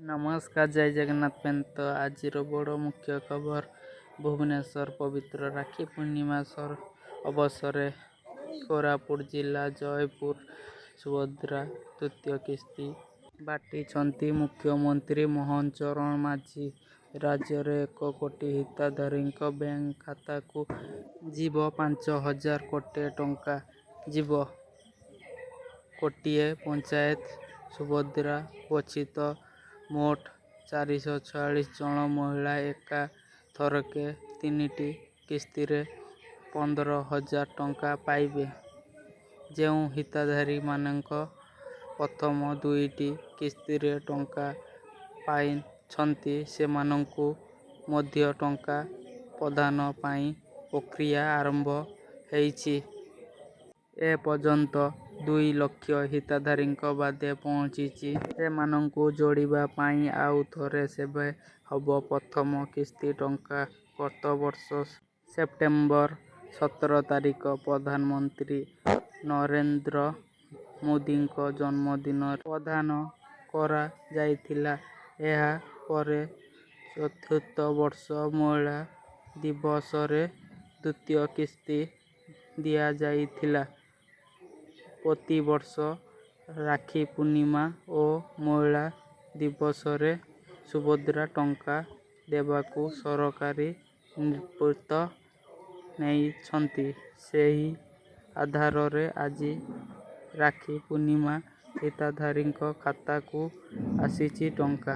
ନମସ୍କାର, ଜୟ ଜଗନ୍ନାଥ ବେନ୍ତ। ଆଜିର ବଡ଼ ମୁଖ୍ୟ ଖବର। ଭୁବନେଶ୍ୱର ପବିତ୍ର ରାକ୍ଷୀ ପୂର୍ଣ୍ଣିମା ଅବସରରେ କୋରାପୁଟ ଜିଲ୍ଲା ଜୟପୁର ସୁଭଦ୍ରା ତୃତୀୟ କିସ୍ତି ବାଣ୍ଟିଛନ୍ତି ମୁଖ୍ୟମନ୍ତ୍ରୀ ମୋହନ ଚରଣ ମାଝୀ। ରାଜ୍ୟରେ 1 କୋଟି ହିତାଧିକାରୀଙ୍କ ବ୍ୟାଙ୍କ ଖାତାକୁ ଯିବ 5,000 କୋଟି ଟଙ୍କା। ଯିବ କୋଟିଏ ପଞ୍ଚାୟତ। ସୁଭଦ୍ରା ଘୋଷିତ ମୋଟ 446 ଜଣ ମହିଳା ଏକା ଥରକେ 3ଟି କିସ୍ତିରେ 15,000 ଟଙ୍କା ପାଇବେ। ଯେଉଁ ହିତାଧିକାରୀମାନେ ପ୍ରଥମ 2ଟି କିସ୍ତିରେ ଟଙ୍କା ପାଇଛନ୍ତି ସେମାନଙ୍କୁ ମଧ୍ୟ ଟଙ୍କା ପ୍ରଦାନ ପାଇଁ ପ୍ରକ୍ରିୟା ଆରମ୍ଭ ହୋଇଛି। ଏ ପର୍ଯ୍ୟନ୍ତ 2 ଲକ୍ଷ ହିତାଧିକାରୀଙ୍କ ପାଖରେ ପହଞ୍ଚିଛି। ସେମାନଙ୍କୁ ଯୋଡ଼ିବା ପାଇଁ ଆଉ ଥରେ ସେବା ହେବ। ପ୍ରଥମ କିସ୍ତି ଟଙ୍କା ଗତ ବର୍ଷ ସେପ୍ଟେମ୍ବର 17 ତାରିଖ ପ୍ରଧାନମନ୍ତ୍ରୀ ନରେନ୍ଦ୍ର ମୋଦିଙ୍କ ଜନ୍ମଦିନରେ ପ୍ରଦାନ କରାଯାଇଥିଲା। ଏହା ପରେ ଚତୁର୍ଥ ବର୍ଷ ମହିଳା ଦିବସରେ ଦ୍ୱିତୀୟ କିସ୍ତି ଦିଆଯାଇଥିଲା। ପ୍ରତିବର୍ଷ ରାକ୍ଷୀ ପୂର୍ଣ୍ଣିମା ଓ ମହିଳା ଦିବସରେ ସୁଭଦ୍ରା ଟଙ୍କା ଦେବାକୁ ସରକାର ନିଷ୍ପତ୍ତି ନେଇଛନ୍ତି। ସେହି ଆଧାରରେ ଆଜି ରାକ୍ଷୀ ପୂର୍ଣ୍ଣିମାରେ ହିତାଧିକାରୀଙ୍କ ଖାତାକୁ ଆସିଛି ଟଙ୍କା।